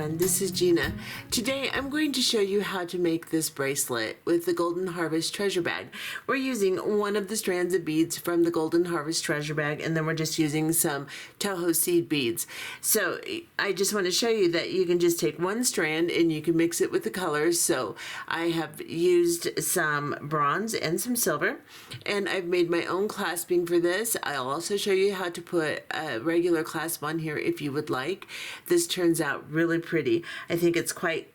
friend, this is Gina. Today I'm going to show you how to make this bracelet with the Golden Harvest treasure bag. We're using one of the strands of beads from the Golden Harvest treasure bag, and then we're just using some Toho seed beads. So I just want to show you that you can just take one strand and you can mix it with the colors. So I have used some bronze and some silver, and I've made my own clasping for this. I'll also show you how to put a regular clasp on here if you would like. This turns out really pretty. I think it's quite,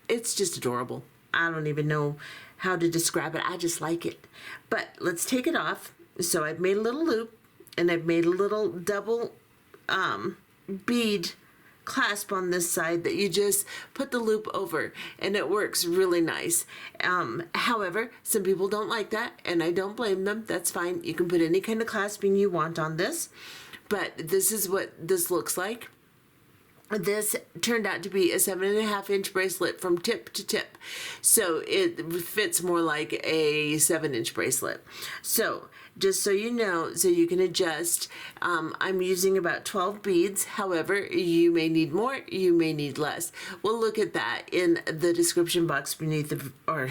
it's just adorable. I don't even know how to describe it. I just like it. But let's take it off. So I've made a little loop, and I've made a little double bead clasp on this side that you just put the loop over, and it works really nice. However, some people don't like that, and I don't blame them. That's fine. You can put any kind of clasping you want on this, but this is what this looks like. This turned out to be a 7.5 inch bracelet from tip to tip, so it fits more like a 7-inch bracelet. So just so you know, so you can adjust, I'm using about 12 beads. However, you may need more, you may need less. We'll look at that in the description box beneath the, or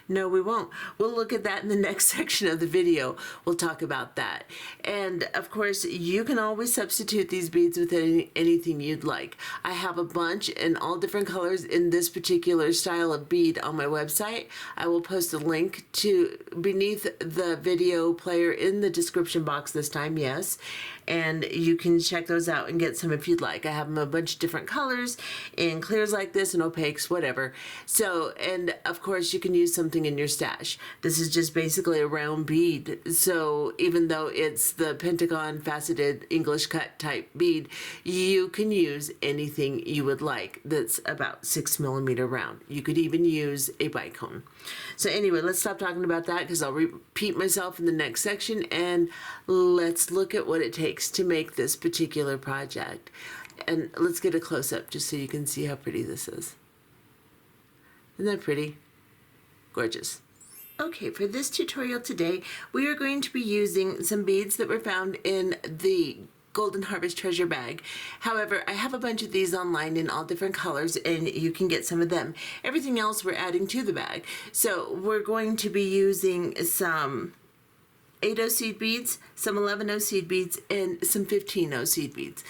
no, we won't. We'll look at that in the next section of the video. We'll talk about that. And of course, you can always substitute these beads with anything you'd like. I have a bunch in all different colors in this particular style of bead on my website. I will post a link to beneath the video player in the description box this time, yes, and you can check those out and get some if you'd like. I have them a bunch of different colors in clears like this and opaques, whatever. So, and of course you can use something in your stash. This is just basically a round bead, so even though it's the pentagon faceted English cut type bead, you can use anything you would like that's about 6 millimeter round. You could even use a bicone. So anyway, let's stop talking about that because I'll repeat myself in the next section, and let's look at what it takes to make this particular project. And let's get a close-up just so you can see how pretty this is. Isn't that pretty? Gorgeous. Okay, for this tutorial today, we are going to be using some beads that were found in the Golden Harvest treasure bag. However, I have a bunch of these online in all different colors, and you can get some of them. Everything else we're adding to the bag. So we're going to be using some 8/0 seed beads, some 11/0 seed beads, and some 15/0 seed beads.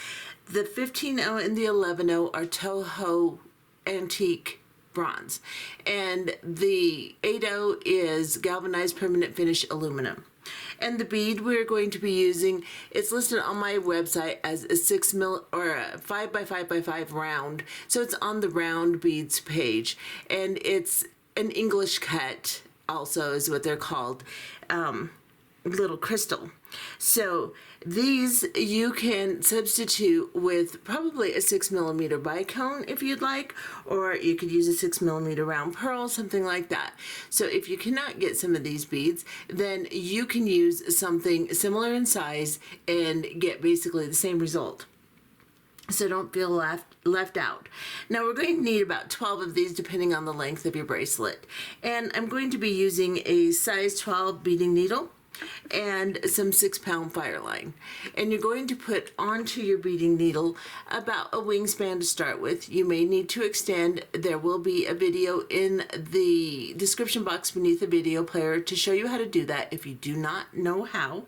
The 15/0 and the 11/0 are Toho antique bronze, and the 8/0 is galvanized permanent finish aluminum. And the bead we're going to be using, it's listed on my website as a 6 mil or a 5 by 5 by 5 round. So it's on the round beads page, and it's an English cut also is what they're called, little crystal. So these you can substitute with probably a 6 millimeter bicone if you'd like, or you could use a 6 millimeter round pearl, something like that. So if you cannot get some of these beads, then you can use something similar in size and get basically the same result. So don't feel left out. Now we're going to need about 12 of these depending on the length of your bracelet. And I'm going to be using a size 12 beading needle and some 6-pound Fireline. And you're going to put onto your beading needle about a wingspan to start with. You may need to extend. There will be a video in the description box beneath the video player to show you how to do that if you do not know how.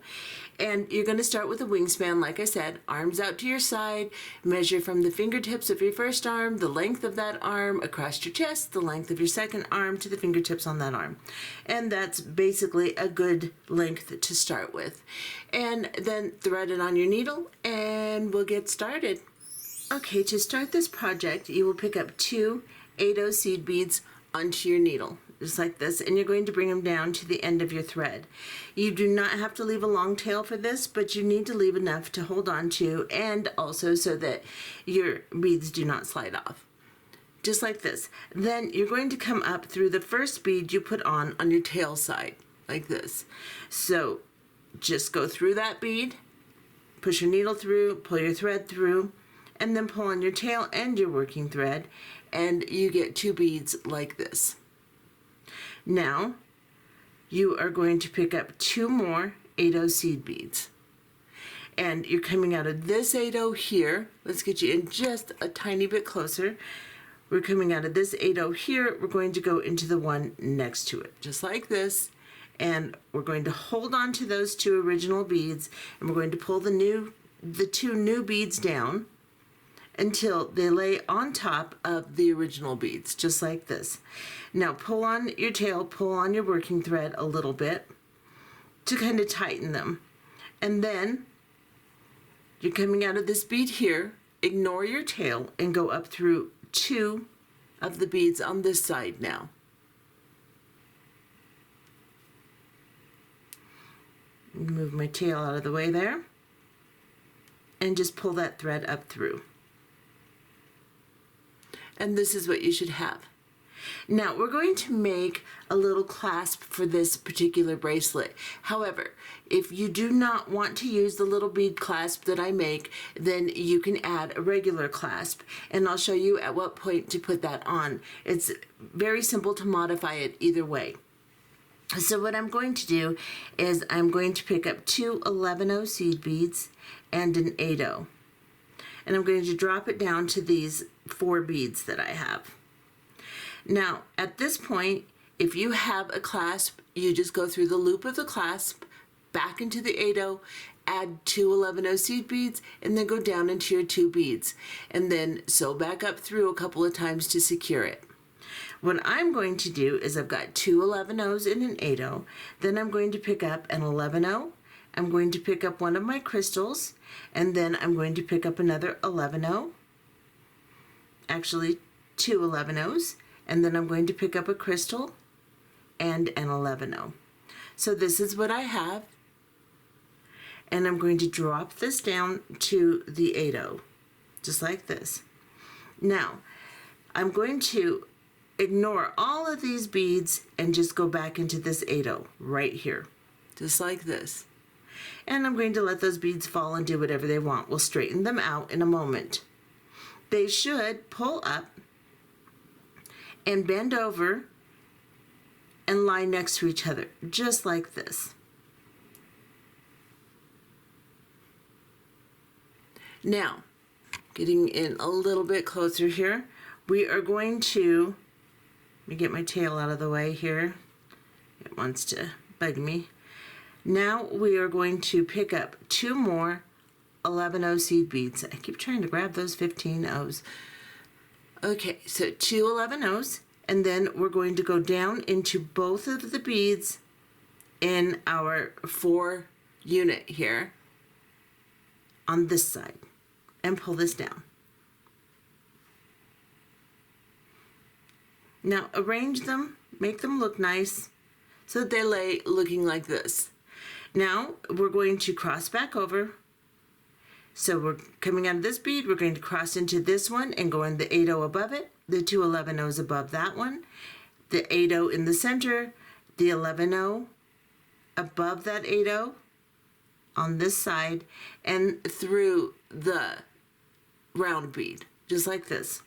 And you're going to start with a wingspan, like I said, arms out to your side, measure from the fingertips of your first arm, the length of that arm across your chest, the length of your second arm to the fingertips on that arm. And that's basically a good length to start with. And then thread it on your needle, and we'll get started. Okay, to start this project, you will pick up 2 8/0 seed beads onto your needle, just like this, and you're going to bring them down to the end of your thread. You do not have to leave a long tail for this, but you need to leave enough to hold on to, and also so that your beads do not slide off. Just like this. Then you're going to come up through the first bead you put on your tail side, like this. So just go through that bead, push your needle through, pull your thread through, and then pull on your tail and your working thread, and you get 2 beads like this. Now you are going to pick up 2 more 8/0 seed beads, And you're coming out of this 8-0 here. Let's get you in just a tiny bit closer. We're coming out of this 8-0 here. We're going to go into the one next to it, just like this. And we're going to hold on to those two original beads, and we're going to pull the two new beads down until they lay on top of the original beads, just like this. Now pull on your tail, pull on your working thread a little bit to kind of tighten them. And then you're coming out of this bead here, ignore your tail, and go up through 2 of the beads on this side now. Move my tail out of the way there, and just pull that thread up through. And this is what you should have. Now we're going to make a little clasp for this particular bracelet. However, if you do not want to use the little bead clasp that I make, then you can add a regular clasp, and I'll show you at what point to put that on. It's very simple to modify it either way. So what I'm going to do is I'm going to pick up 2 11-0 seed beads and an 8-0. And I'm going to drop it down to these 4 beads that I have. Now, at this point, if you have a clasp, you just go through the loop of the clasp, back into the 8-0, add 2 11-0 seed beads, and then go down into your 2 beads. And then sew back up through a couple of times to secure it. What I'm going to do is I've got 2 11-0s and an 8-0. Then I'm going to pick up an 11-0. I'm going to pick up one of my crystals, and then I'm going to pick up another 11-0. Actually, 2 11-0s, and then I'm going to pick up a crystal and an 11-0. So this is what I have, and I'm going to drop this down to the 8-0, just like this. Now, I'm going to ignore all of these beads and just go back into this 8-0 right here, just like this. And I'm going to let those beads fall and do whatever they want. We'll straighten them out in a moment. They should pull up and bend over and lie next to each other, just like this. Now, getting in a little bit closer here, we are going to, let me get my tail out of the way here. It wants to bug me. Now we are going to pick up 2 more 11-0 seed beads. I keep trying to grab those 15 O's. Okay, so 2 11-0s, and then we're going to go down into both of the beads in our 4 unit here on this side and pull this down. Now arrange them, make them look nice so that they lay looking like this. Now we're going to cross back over. So we're coming out of this bead, we're going to cross into this one and go in the 8-0 above it, the 2 11-0s above that one, the 8-0 in the center, the 11-0 above that 8-0 on this side, and through the round bead, just like this.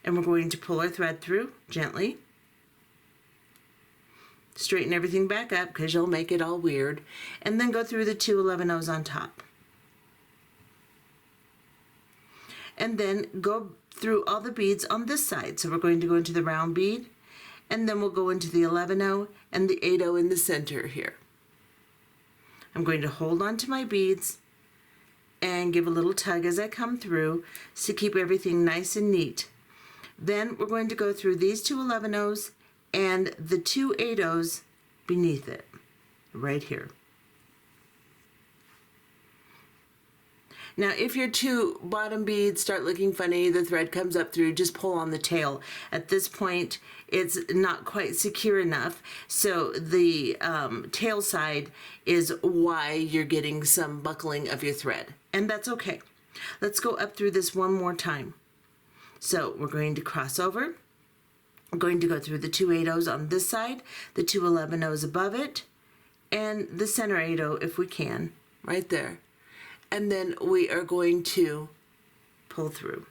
And we're going to pull our thread through gently. Straighten everything back up because you'll make it all weird. And then go through the 2 11-0s on top. And then go through all the beads on this side. So we're going to go into the round bead, and then we'll go into the 11-0 and the 8-0 in the center here. I'm going to hold on to my beads and give a little tug as I come through to keep everything nice and neat. Then we're going to go through these 2 11-0s and the 2 8-0s beneath it, right here. Now, if your 2 bottom beads start looking funny, the thread comes up through, just pull on the tail. At this point, it's not quite secure enough, so the tail side is why you're getting some buckling of your thread, and that's okay. Let's go up through this one more time. So we're going to cross over. I'm going to go through the 2 8-0s on this side, the 2 11-0s above it, and the center 8-0 if we can, right there. And then we are going to pull through.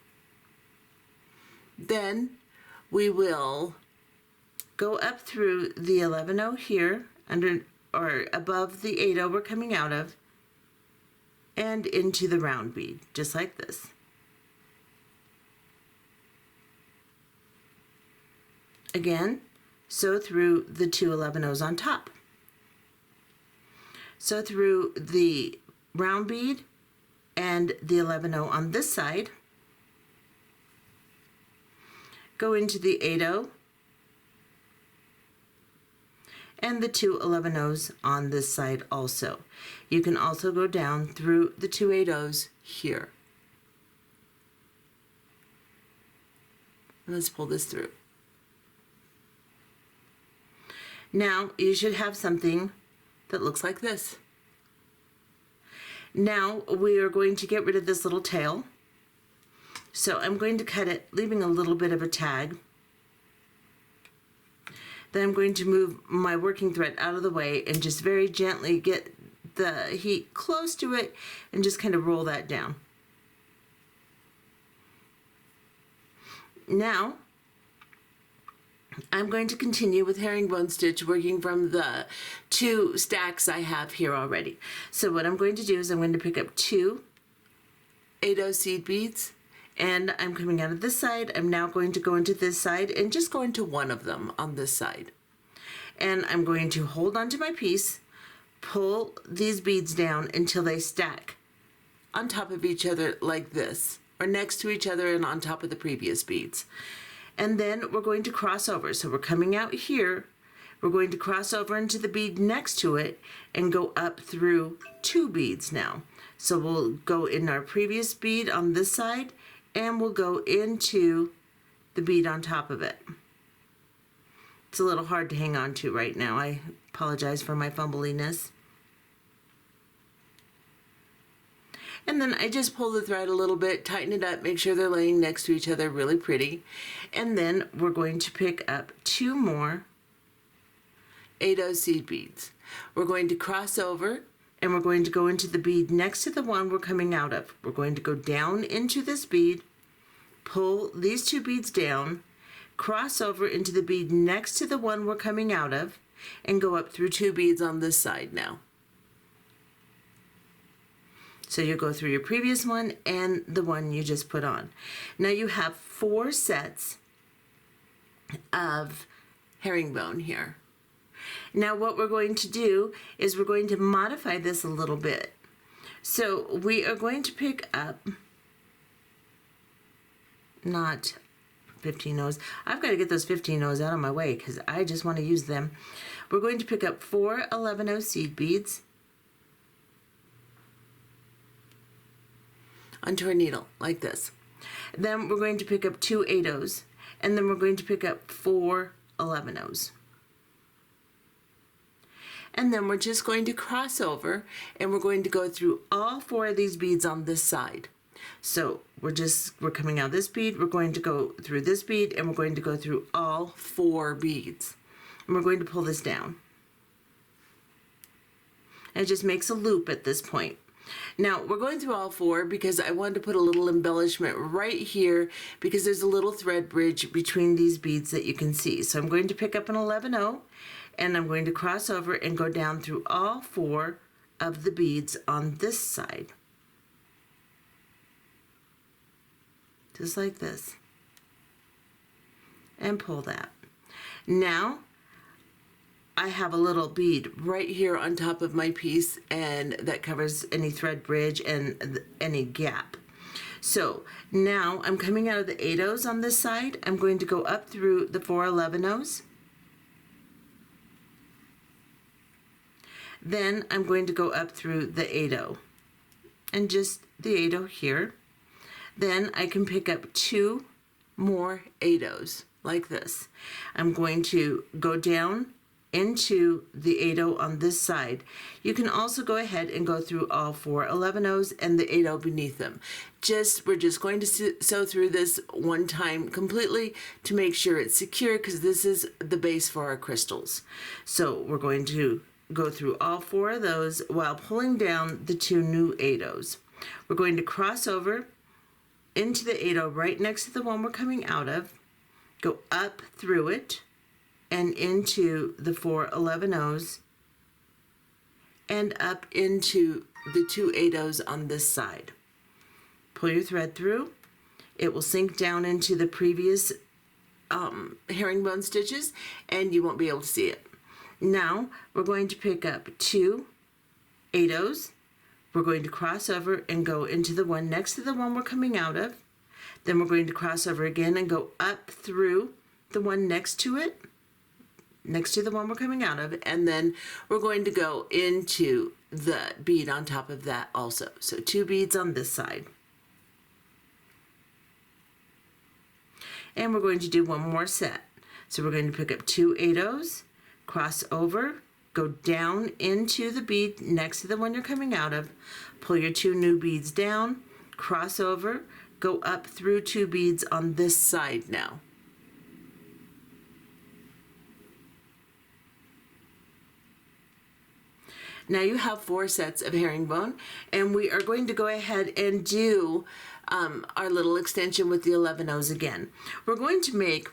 Then we will go up through the 11-0 here, under or above the 8-0 we're coming out of, and into the round bead, just like this. Again, sew through the 2 11-ohs on top. Sew through the round bead and the 11-oh on this side. Go into the 8-oh and the 2 11-ohs on this side also. You can also go down through the 2 8-ohs here. Let's pull this through. Now you should have something that looks like this. Now we are going to get rid of this little tail. So I'm going to cut it, leaving a little bit of a tag. Then I'm going to move my working thread out of the way and just very gently get the heat close to it and just kind of roll that down. Now I'm going to continue with herringbone stitch, working from the 2 stacks I have here already. So what I'm going to do is I'm going to pick up 2 8-oh seed beads, and I'm coming out of this side. I'm now going to go into this side and just go into one of them on this side. And I'm going to hold onto my piece, pull these beads down until they stack on top of each other like this, or next to each other and on top of the previous beads. And then we're going to cross over. So we're coming out here, we're going to cross over into the bead next to it and go up through 2 beads now. So we'll go in our previous bead on this side and we'll go into the bead on top of it. It's a little hard to hang on to right now. I apologize for my fumbliness. And then I just pull the thread a little bit, tighten it up, make sure they're laying next to each other really pretty. And then we're going to pick up 2 more 8-oh seed beads. We're going to cross over and we're going to go into the bead next to the one we're coming out of. We're going to go down into this bead, pull these 2 beads down, cross over into the bead next to the one we're coming out of, and go up through 2 beads on this side now. So you go through your previous one and the one you just put on. Now you have 4 sets of herringbone here. Now what we're going to do is we're going to modify this a little bit. So we are going to pick up, not 15 ohs. I've got to get those 15 ohs out of my way because I just want to use them. We're going to pick up 4 11-oh seed beads onto our needle like this. Then we're going to pick up 2 8-ohs, and then we're going to pick up 4 11-ohs. And then we're just going to cross over and we're going to go through all 4 of these beads on this side. So we're coming out this bead, we're going to go through this bead, and we're going to go through all 4 beads. And we're going to pull this down. And it just makes a loop at this point. Now we're going through all 4 because I wanted to put a little embellishment right here because there's a little thread bridge between these beads that you can see. So I'm going to pick up an 11-oh and I'm going to cross over and go down through all 4 of the beads on this side. Just like this. And pull that. Now I have a little bead right here on top of my piece, and that covers any thread bridge and any gap. So now I'm coming out of the 8-ohs on this side. I'm going to go up through the 4 11-ohs. Then I'm going to go up through the 8-oh and just the 8-oh here. Then I can pick up 2 more 8-ohs like this. I'm going to go down into the 8-oh on this side. You can also go ahead and go through all 4 11-ohs and the 8-oh beneath them. We're just going to sew through this one time completely to make sure it's secure because this is the base for our crystals. So we're going to go through all 4 of those while pulling down the 2 new 8-ohs. We're going to cross over into the 8-oh right next to the one we're coming out of, go up through it and into the 4 11-ohs and up into the 2 8/0s on this side. Pull your thread through. It will sink down into the previous herringbone stitches and you won't be able to see it. Now we're going to pick up 2 8/0s. We're going to cross over and go into the one next to the one we're coming out of. Then we're going to cross over again and go up through the one next to it, next to the one we're coming out of, and then we're going to go into the bead on top of that also. So 2 beads on this side. And we're going to do one more set. So we're going to pick up 2 8/0s, cross over, go down into the bead next to the one you're coming out of, pull your 2 new beads down, cross over, go up through 2 beads on this side now. Now you have 4 sets of herringbone, and we are going to go ahead and do our little extension with the 11/0s again. We're going to make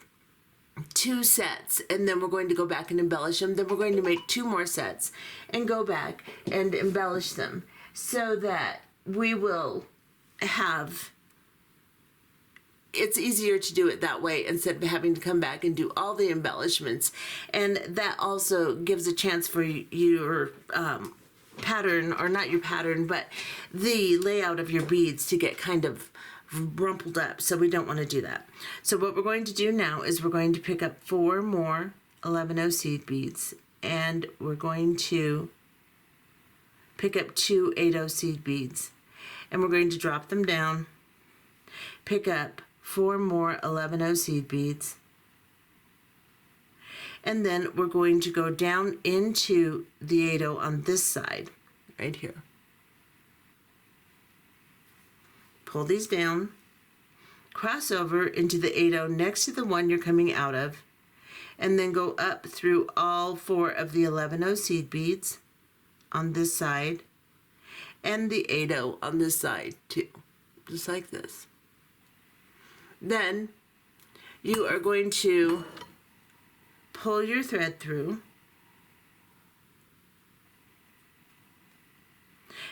2 sets, and then we're going to go back and embellish them. Then we're going to make 2 more sets and go back and embellish them so that we will have, it's easier to do it that way instead of having to come back and do all the embellishments. And that also gives a chance for your pattern, or not your pattern, but the layout of your beads to get kind of rumpled up, so we don't want to do that. So what we're going to do now is we're going to pick up 4 more 11/0 seed beads, and we're going to pick up 2 8/0 seed beads, and we're going to drop them down, pick up 4 more 11/0 seed beads, and then we're going to go down into the 8/0 on this side, right here. Pull these down, cross over into the 8/0 next to the one you're coming out of, and then go up through all 4 of the 11/0 seed beads on this side, and the 8/0 on this side too, just like this. Then you are going to pull your thread through,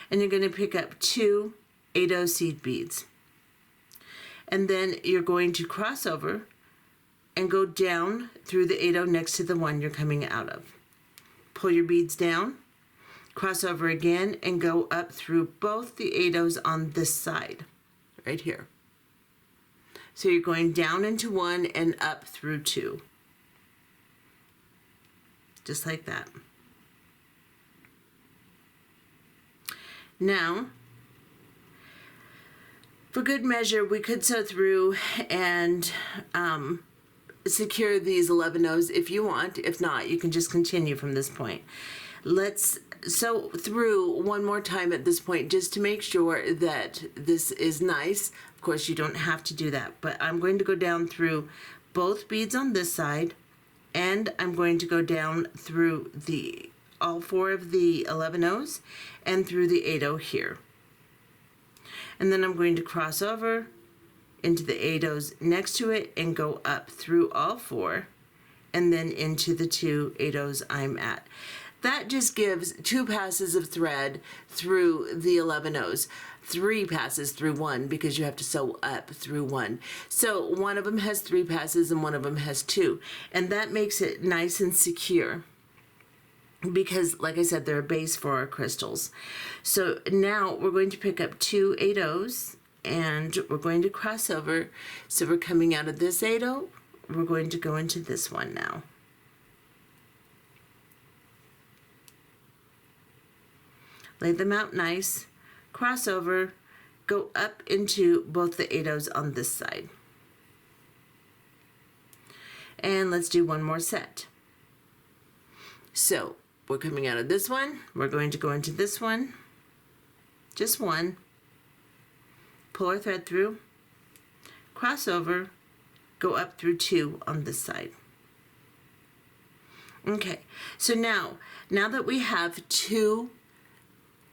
and you're going to pick up 2 8/0 seed beads, and then you're going to cross over and go down through the 8/0 next to the one you're coming out of. Pull your beads down, cross over again, and go up through both the 8/0s on this side, right here. So you're going down into 1 and up through 2. Just like that. Now, for good measure, we could sew through and secure these 11/0s if you want. If not, you can just continue from this point. Let's sew through one more time at this point just to make sure that this is nice. Of course, you don't have to do that, but I'm going to go down through both beads on this side, and I'm going to go down through all 4 of the 11/0s and through the 8/0 here. And then I'm going to cross over into the 8/0s next to it and go up through all 4, and then into the 2 8/0s I'm at. That just gives 2 passes of thread through the 11/0s, 3 passes through 1, because you have to sew up through 1. So one of them has 3 passes and one of them has 2, and that makes it nice and secure, because like I said, they're a base for our crystals. So now we're going to pick up 2 8/0s, and we're going to cross over. So we're coming out of this 8/0, we're going to go into this one now. Lay them out nice, cross over, go up into both the 8/0s on this side. And let's do one more set. So we're coming out of this one, we're going to go into this one, just one, pull our thread through, cross over, go up through 2 on this side. Okay, so now that we have 2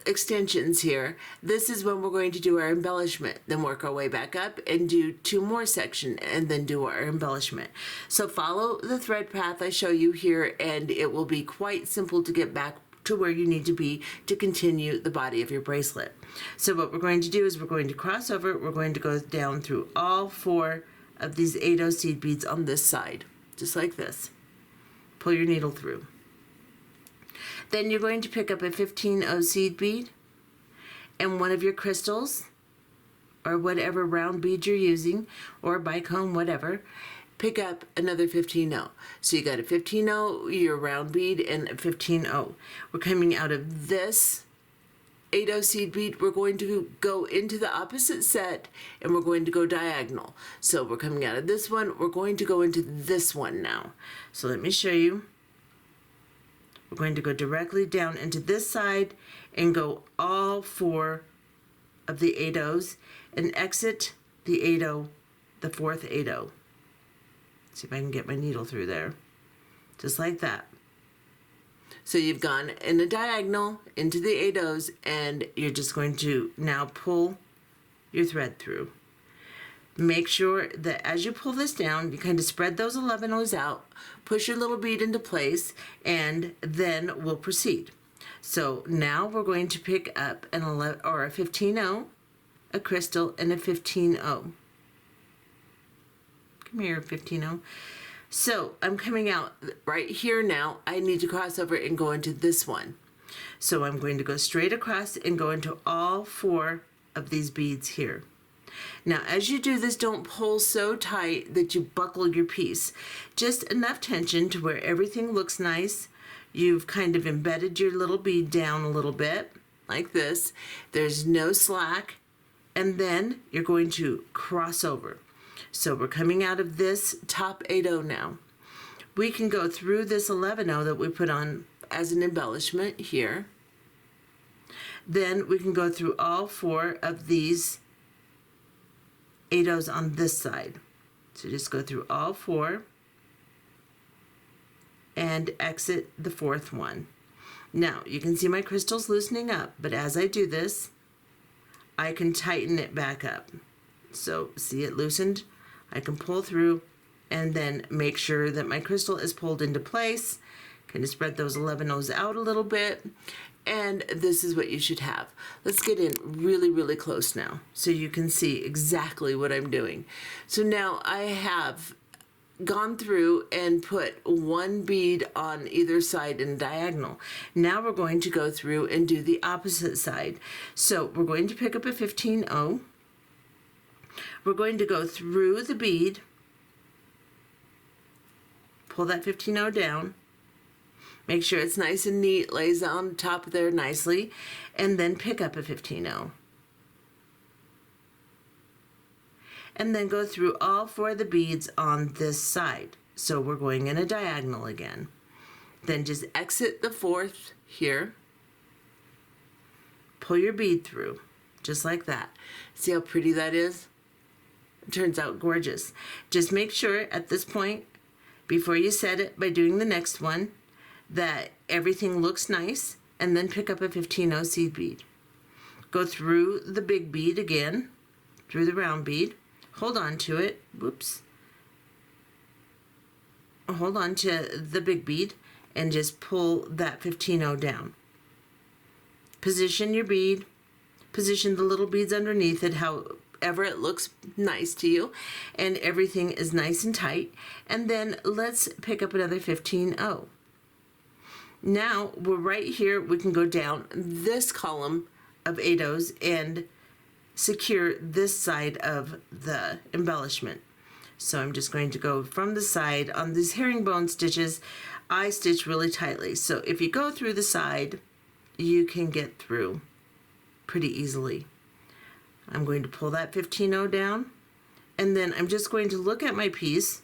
extensions here, this is when we're going to do our embellishment, then work our way back up and do 2 more sections and then do our embellishment. So follow the thread path I show you here, and it will be quite simple to get back to where you need to be to continue the body of your bracelet. So what we're going to do is we're going to cross over, we're going to go down through all 4 of these 8/0 seed beads on this side, just like this. Pull your needle through. Then you're going to pick up a 15/0 seed bead and one of your crystals, or whatever round bead you're using, or bicone, whatever. Pick up another 15/0. So you got a 15/0, your round bead, and a 15/0. We're coming out of this 8/0 seed bead. We're going to go into the opposite set, and we're going to go diagonal. So we're coming out of this one. We're going to go into this one now. So let me show you. We're going to go directly down into this side and go all 4 of the 8/0s and exit the 8/0, the 4th 8/0. See if I can get my needle through there. Just like that. So you've gone in a diagonal into the 8/0s, and you're just going to now pull your thread through. Make sure that as you pull this down, you kind of spread those 11/0s out, push your little bead into place, and then we'll proceed. So now we're going to pick up an 11 or a 15/0, a crystal, and a 15/0. Come here, 15/0. So I'm coming out right here now. I need to cross over and go into this one. So I'm going to go straight across and go into all 4 of these beads here. Now, as you do this, don't pull so tight that you buckle your piece. Just enough tension to where everything looks nice. You've kind of embedded your little bead down a little bit, like this. There's no slack. And then you're going to cross over. So we're coming out of this top 8/0 now. We can go through this 11/0 that we put on as an embellishment here. Then we can go through all 4 of these 8/0s on this side. So just go through all 4 and exit the 4th one. Now you can see my crystals loosening up, but as I do this, I can tighten it back up. So see it loosened? I can pull through and then make sure that my crystal is pulled into place. Kind of spread those 11/0s out a little bit. And this is what you should have. Let's get in really, really close now so you can see exactly what I'm doing. So now I have gone through and put 1 bead on either side in diagonal. Now we're going to go through and do the opposite side. So we're going to pick up a 15/0. We're going to go through the bead, pull that 15/0 down, make sure it's nice and neat, lays on top of there nicely, and then pick up a 15/0. And then go through all 4 of the beads on this side. So we're going in a diagonal again. Then just exit the 4th here, pull your bead through, just like that. See how pretty that is? It turns out gorgeous. Just make sure at this point, before you set it by doing the next one, that everything looks nice, and then pick up a 15/0 seed bead. Go through the big bead again, through the round bead, hold on to it, whoops, hold on to the big bead, and just pull that 15/0 down. Position your bead, position the little beads underneath it, however it looks nice to you, and everything is nice and tight. And then let's pick up another 15/0. Now we're right here. We can go down this column of 8/0s and secure this side of the embellishment. So I'm just going to go from the side. On these herringbone stitches, I stitch really tightly. So if you go through the side, you can get through pretty easily. I'm going to pull that 15/0 down, and then I'm just going to look at my piece.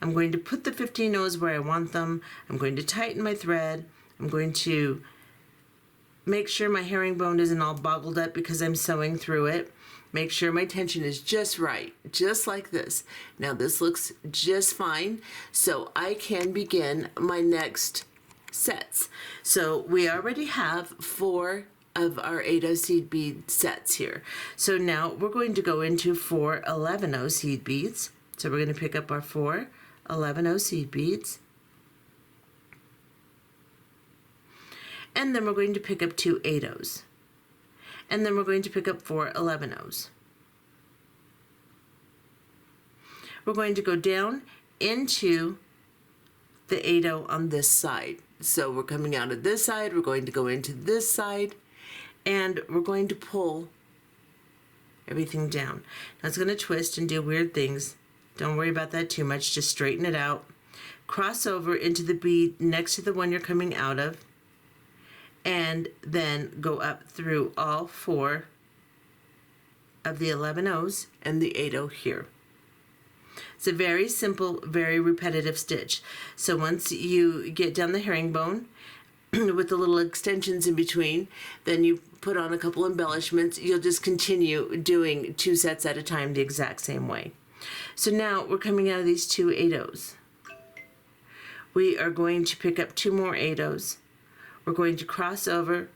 I'm going to put the 15/0s where I want them. I'm going to tighten my thread. I'm going to make sure my herringbone isn't all boggled up because I'm sewing through it. Make sure my tension is just right, just like this. Now this looks just fine, so I can begin my next sets. So we already have 4 of our 8/0 seed bead sets here. So now we're going to go into 4 11/0 seed beads. So we're going to pick up our 4 11/0 seed beads. And then we're going to pick up 2 8-ohs. And then we're going to pick up 4 11-ohs. We're going to go down into the 8-oh on this side. So we're coming out of this side, we're going to go into this side, and we're going to pull everything down. Now it's going to twist and do weird things. Don't worry about that too much, just straighten it out. Cross over into the bead next to the one you're coming out of, and then go up through all 4 of the 11-ohs and the 8-oh here. It's a very simple, very repetitive stitch. So once you get down the herringbone with the little extensions in between, then you put on a couple embellishments. You'll just continue doing 2 sets at a time the exact same way. So now we're coming out of these 2 8-ohs. We are going to pick up 2 more 8-ohs. We're going to cross over,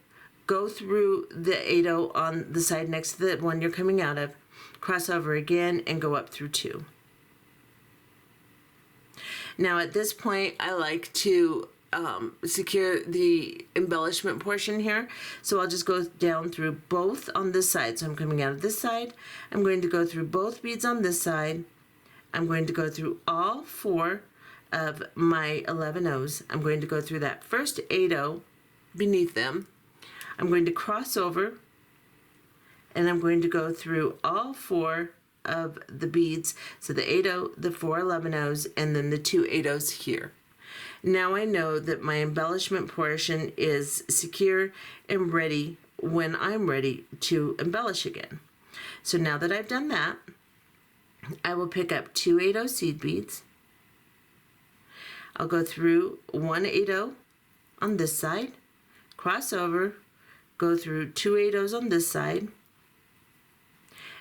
go through the 8-oh on the side next to the one you're coming out of, cross over again, and go up through 2. Now at this point, I like to secure the embellishment portion here. So I'll just go down through both on this side. So I'm coming out of this side. I'm going to go through both beads on this side. I'm going to go through all 4 of my 11-ohs. I'm going to go through that first 8-oh beneath them. I'm going to cross over, and I'm going to go through all 4 of the beads, so the 8-oh, the 4 11-ohs, and then the 2 8-ohs here. Now I know that my embellishment portion is secure and ready when I'm ready to embellish again. So now that I've done that, I will pick up 2 8-oh seed beads. I'll go through 1 8-oh on this side, cross over, go through 2 8-ohs on this side,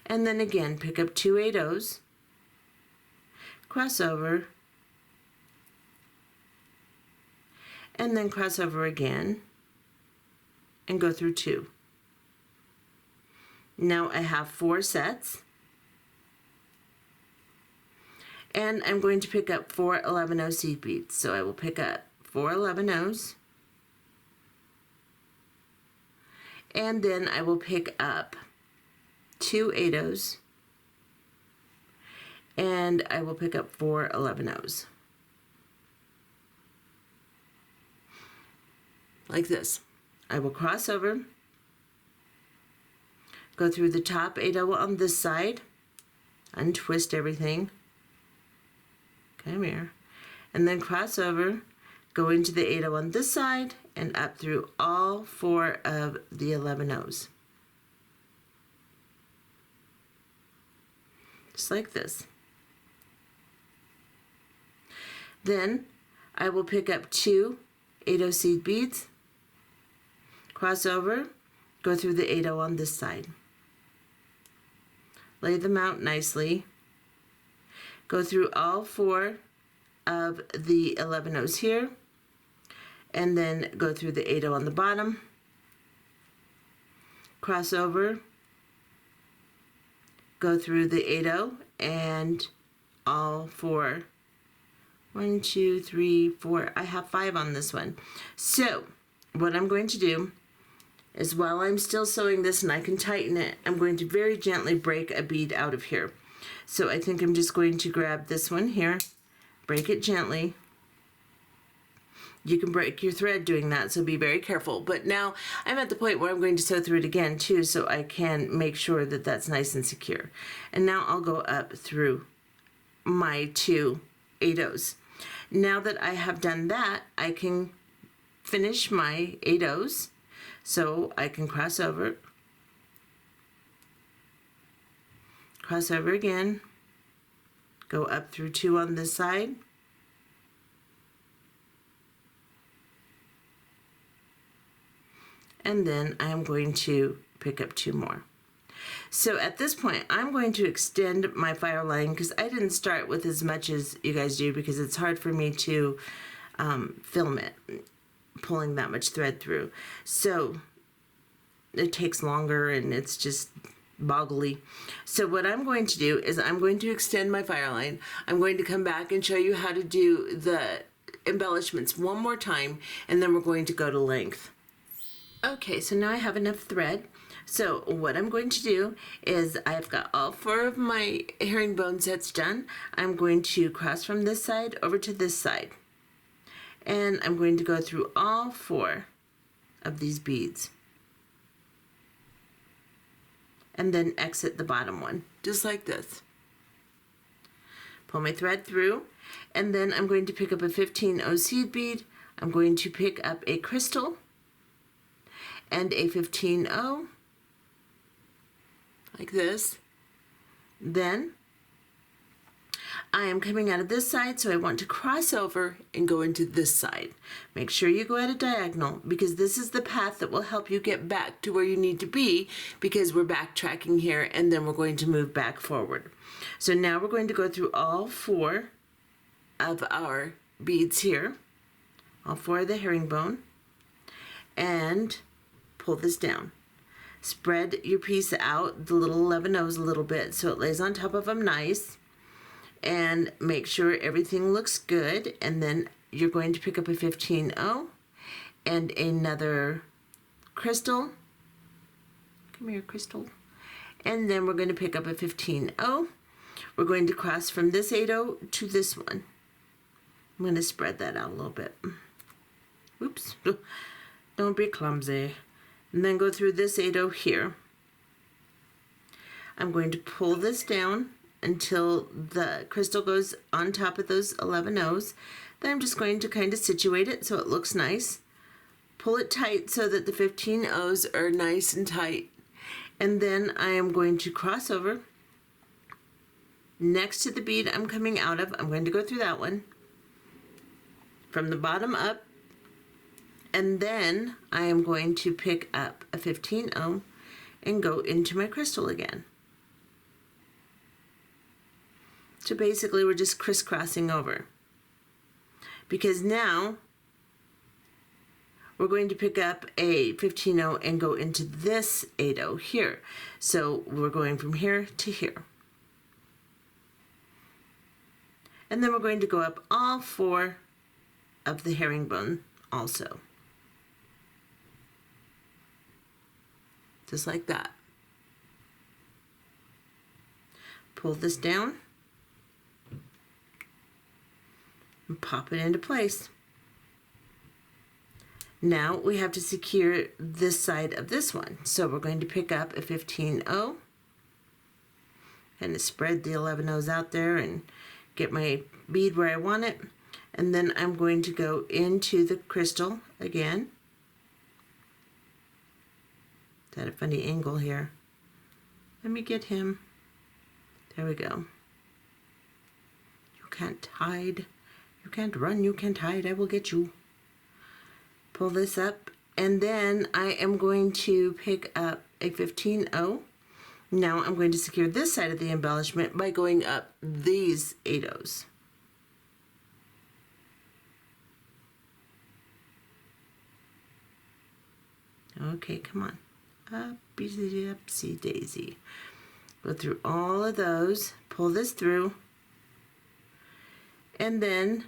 and then again pick up 2 8-ohs, cross over, and then cross over again and go through 2. Now I have 4 sets, and I'm going to pick up 4 11-oh seed beads. So I will pick up 4 11-ohs, and then I will pick up 2 8-ohs, and I will pick up 4 11-ohs. Like this. I will cross over, go through the top 8-oh on this side, untwist everything, come here, and then cross over, go into the 8-oh on this side, and up through all 4 of the 11-ohs. Just like this. Then I will pick up 2 8-oh seed beads, cross over, go through the 8-oh on this side. Lay them out nicely. Go through all 4 of the 11-ohs here, and then go through the 8-oh on the bottom, cross over, go through the 8-oh and all 4. 1 2 3 4. I have 5 on this one. So what I'm going to do is, while I'm still sewing this and I can tighten it, I'm going to very gently break a bead out of here. So I think I'm just going to grab this one here, break it gently. You can break your thread doing that, so be very careful. But now I'm at the point where I'm going to sew through it again too, so I can make sure that that's nice and secure. And now I'll go up through my 2 8-ohs. Now that I have done that, I can finish my 8-ohs. So I can cross over again, go up through 2 on this side, and then I'm going to pick up 2 more. So at this point, I'm going to extend my Fireline, because I didn't start with as much as you guys do, because it's hard for me to film it, pulling that much thread through. So it takes longer and it's just boggly. So what I'm going to do is I'm going to extend my Fireline. I'm going to come back and show you how to do the embellishments one more time, and then we're going to go to length. Okay, so now I have enough thread. So what I'm going to do is I've got all 4 of my herringbone sets done. I'm going to cross from this side over to this side. And I'm going to go through all 4 of these beads. And then exit the bottom one, just like this. Pull my thread through, and then I'm going to pick up a 15-0 seed bead. I'm going to pick up a crystal and a 15-0, like this. Then I am coming out of this side, so I want to cross over and go into this side. Make sure you go at a diagonal, because this is the path that will help you get back to where you need to be, because we're backtracking here and then we're going to move back forward. So now we're going to go through all 4 of our beads here, all 4 of the herringbone, and pull this down. Spread your piece out, the little 11-0s a little bit, so it lays on top of them nice. And make sure everything looks good, and then you're going to pick up a 15-0 and another crystal. Come here, crystal. And then we're going to pick up a 15-0. We're going to cross from this 8-0 to this one. I'm going to spread that out a little bit. Oops. Don't be clumsy. And then go through this 8-0 here. I'm going to pull this down until the crystal goes on top of those 11-0s. Then I'm just going to kind of situate it so it looks nice. Pull it tight so that the 15-0s are nice and tight. And then I am going to cross over next to the bead I'm coming out of. I'm going to go through that one from the bottom up. And then I am going to pick up a 15-0 and go into my crystal again. So basically we're just crisscrossing over, because now we're going to pick up a 15-0 and go into this 8-0 here. So we're going from here to here. And then we're going to go up all 4 of the herringbone also. Just like that. Pull this down and pop it into place. Now we have to secure this side of this one. So we're going to pick up a 15-0 and spread the 11-0s out there and get my bead where I want it. And then I'm going to go into the crystal again. It's at a funny angle here. Let me get him. There we go. You can't hide. You can't run, you can't hide, I will get you. Pull this up, and then I am going to pick up a 15-0. Now I'm going to secure this side of the embellishment by going up these 8-0s. Okay, come on. Upsy daisy. Go through all of those, pull this through, and then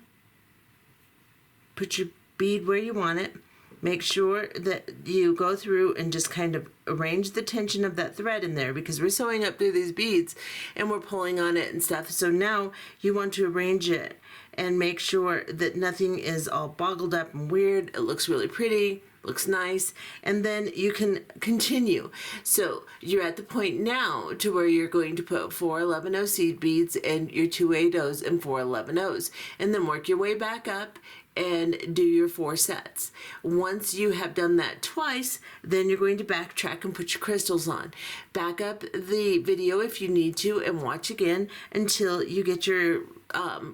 put your bead where you want it. Make sure that you go through and just kind of arrange the tension of that thread in there, because we're sewing up through these beads and we're pulling on it and stuff. So now you want to arrange it and make sure that nothing is all boggled up and weird. It looks really pretty, looks nice, and then you can continue. So you're at the point now to where you're going to put 4 11-0 seed beads and your 2 8-0s and 4 11-0s, and then work your way back up and do your 4 sets. Once you have done that twice, then you're going to backtrack and put your crystals on. Back up the video if you need to and watch again until you get your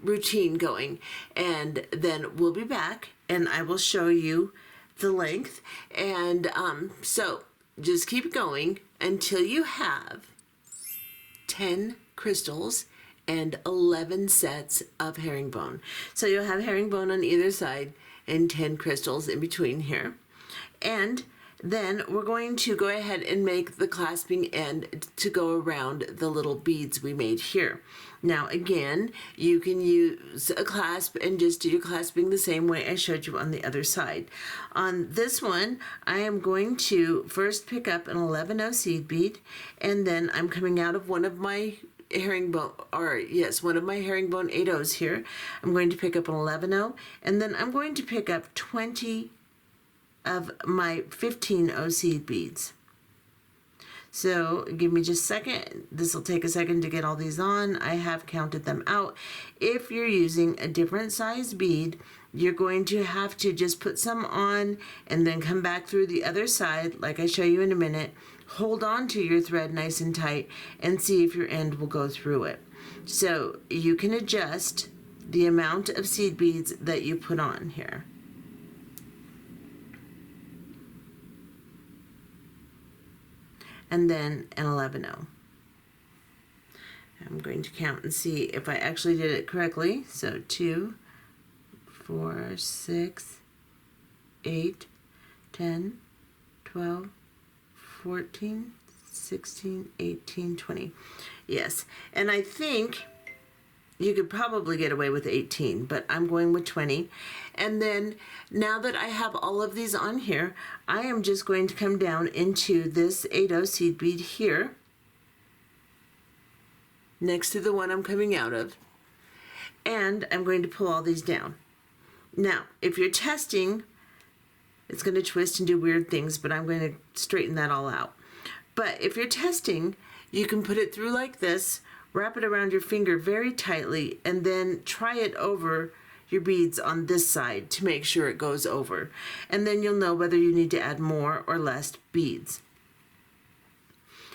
routine going, and then we'll be back and I will show you the length. And so just keep going until you have 10 crystals and 11 sets of herringbone. So you'll have herringbone on either side and 10 crystals in between here. And Then we're going to go ahead and make the clasping end to go around the little beads we made here. Now again, you can use a clasp and just do your clasping the same way I showed you on the other side. On this one, I am going to first pick up an 11-0 seed bead, and then I'm coming out of one of my herringbone, or yes, one of my herringbone 8/0s here. I'm going to pick up an 11-0, and then I'm going to pick up 20 of my 15-0 seed beads. So give me just a second. This will take a second to get all these on. I have counted them out. If you're using a different size bead, you're going to have to just put some on and then come back through the other side like I show you in a minute. Hold on to your thread nice and tight and see if your end will go through it. So you can adjust the amount of seed beads that you put on here. And then an 11-0. I'm going to count and see if I actually did it correctly. So 2, 4, 6, 8, 10, 12, 14, 16, 18, 20. Yes, and I think you could probably get away with 18, but I'm going with 20. And then now that I have all of these on here, I am just going to come down into this 8/0 seed bead here, next to the one I'm coming out of, and I'm going to pull all these down. Now, if you're testing, it's going to twist and do weird things, but I'm going to straighten that all out. But if you're testing, you can put it through like this, wrap it around your finger very tightly, and then try it over your beads on this side to make sure it goes over. And then you'll know whether you need to add more or less beads.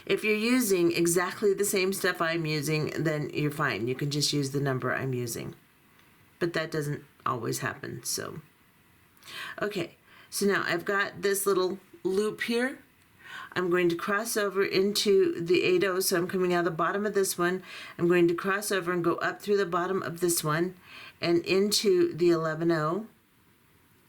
If you're using exactly the same stuff I'm using, then you're fine. You can just use the number I'm using. But that doesn't always happen, so. Okay, so now I've got this little loop here. I'm going to cross over into the 8/0, so I'm coming out of the bottom of this one. I'm going to cross over and go up through the bottom of this one and into the 11/0.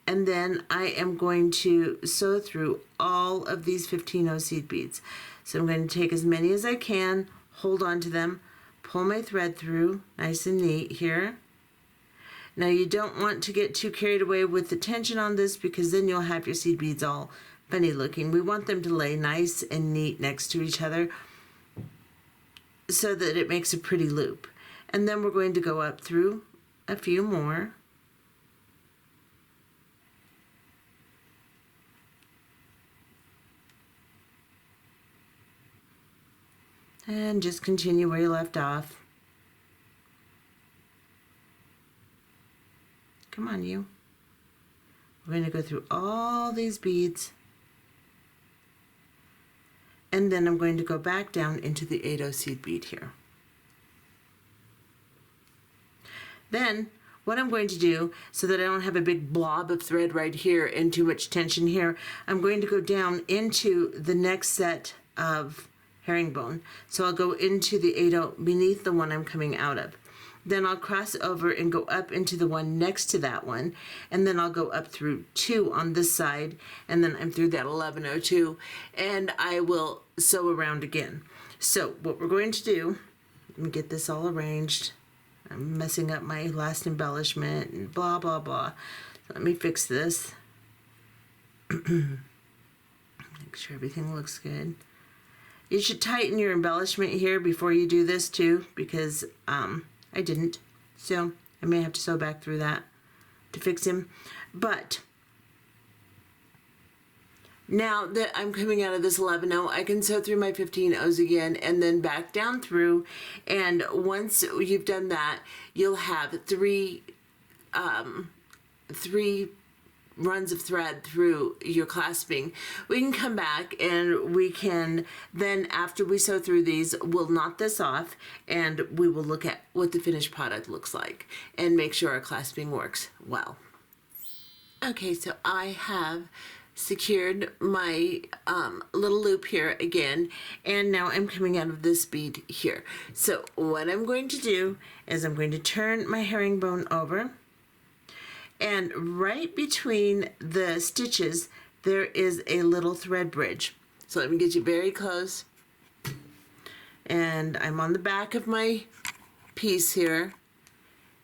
And then I am going to sew through all of these 15/0 seed beads. So I'm going to take as many as I can, hold on to them, pull my thread through, nice and neat here. Now you don't want to get too carried away with the tension on this, because then you'll have your seed beads all funny looking. We want them to lay nice and neat next to each other so that it makes a pretty loop. And then we're going to go up through a few more. And just continue where you left off. Come on, you. We're going to go through all these beads. And then I'm going to go back down into the 8/0 seed bead here. Then what I'm going to do, so that I don't have a big blob of thread right here and too much tension here, I'm going to go down into the next set of herringbone. So I'll go into the 8/0 beneath the one I'm coming out of. Then I'll cross over and go up into the one next to that one, and then I'll go up through 2 on this side, and then I'm through that 11/0 too, and I will sew around again. So what we're going to do, let me get this all arranged. I'm messing up my last embellishment and blah blah blah. Let me fix this. Make sure everything looks good. You should tighten your embellishment here before you do this too, because I didn't, so I may have to sew back through that to fix him. But now that I'm coming out of this 11/0, I can sew through my 15/0s again and then back down through. And once you've done that, you'll have three runs of thread through your clasping. We can come back and we can then, after we sew through these, we'll knot this off and we will look at what the finished product looks like and make sure our clasping works well. Okay, so I have secured my little loop here again, and now I'm coming out of this bead here. So what I'm going to do is I'm going to turn my herringbone over, and right between the stitches, there is a little thread bridge. So let me get you very close. And I'm on the back of my piece here.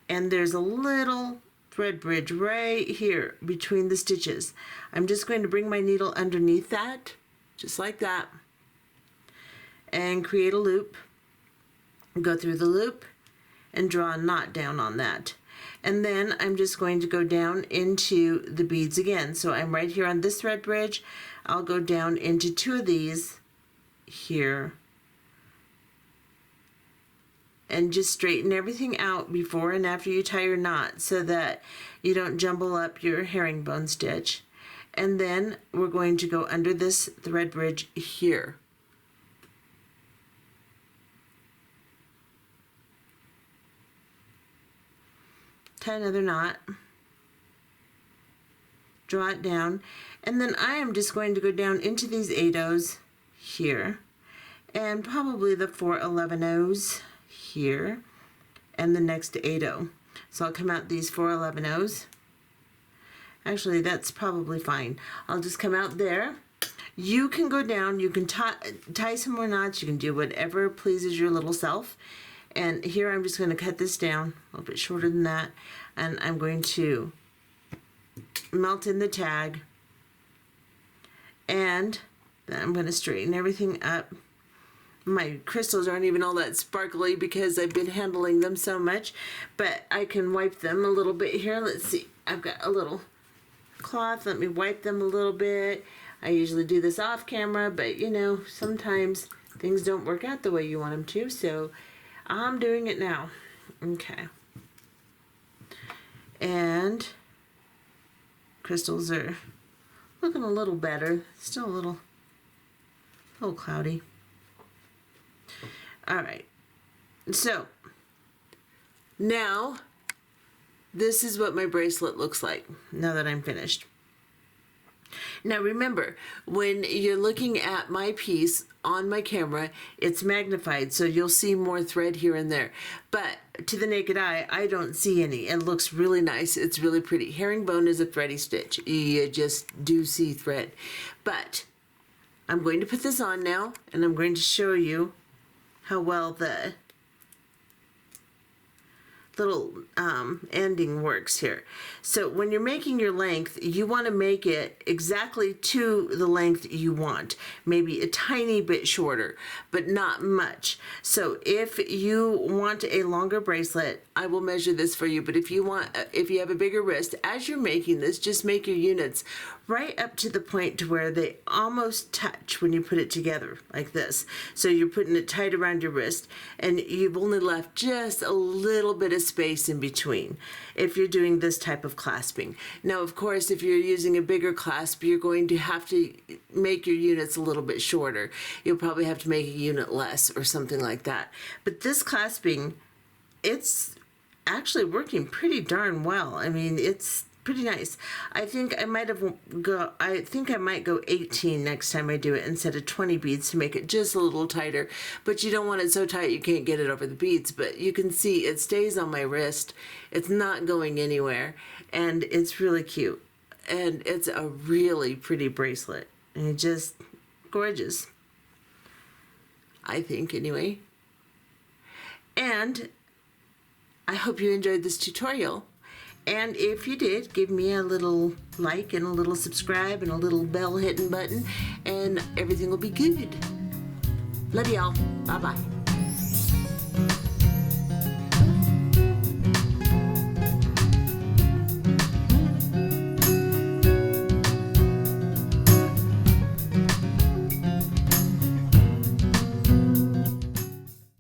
And there's a little thread bridge right here between the stitches. I'm just going to bring my needle underneath that, just like that, and create a loop. Go through the loop and draw a knot down on that. And then I'm just going to go down into the beads again. So I'm right here on this thread bridge. I'll go down into 2 of these here and just straighten everything out before and after you tie your knot so that you don't jumble up your herringbone stitch. And then we're going to go under this thread bridge here. Tie another knot, draw it down, and then I am just going to go down into these 8-ohs here, and probably the 4 11-ohs here, and the next 8-oh. So I'll come out these 4 11-ohs. Actually, that's probably fine. I'll just come out there. You can go down, you can tie some more knots, you can do whatever pleases your little self. And here I'm just going to cut this down a little bit shorter than that, and I'm going to melt in the tag, and then I'm going to straighten everything up. My crystals aren't even all that sparkly because I've been handling them so much, but I can wipe them a little bit here. Let's see, I've got a little cloth. Let me wipe them a little bit. I usually do this off camera, but you know, sometimes things don't work out the way you want them to, so I'm doing it now. Okay. And crystals are looking a little better. Still a little cloudy. All right. So now this is what my bracelet looks like now that I'm finished. Now remember, when you're looking at my piece on my camera, it's magnified, so you'll see more thread here and there. But to the naked eye, I don't see any. It looks really nice. It's really pretty. Herringbone is a thready stitch. You just do see thread. But I'm going to put this on now, and I'm going to show you how well the little ending works here. So when you're making your length, you want to make it exactly to the length you want, maybe a tiny bit shorter, but not much. So if you want a longer bracelet, I will measure this for you, but if you have a bigger wrist, as you're making this, just make your units right up to the point to where they almost touch when you put it together like this. So you're putting it tight around your wrist, and you've only left just a little bit of space in between if you're doing this type of clasping. Now, of course, if you're using a bigger clasp, you're going to have to make your units a little bit shorter. You'll probably have to make a unit less or something like that. But this clasping, it's actually working pretty darn well. I mean, it's pretty nice. I think I might go 18 next time I do it instead of 20 beads to make it just a little tighter. But you don't want it so tight you can't get it over the beads. But you can see it stays on my wrist. It's not going anywhere, and it's really cute. And it's a really pretty bracelet. And it's just gorgeous, I think, anyway. And I hope you enjoyed this tutorial. And if you did, give me a little like and a little subscribe and a little bell hitting button, and everything will be good. Love y'all. Bye-bye.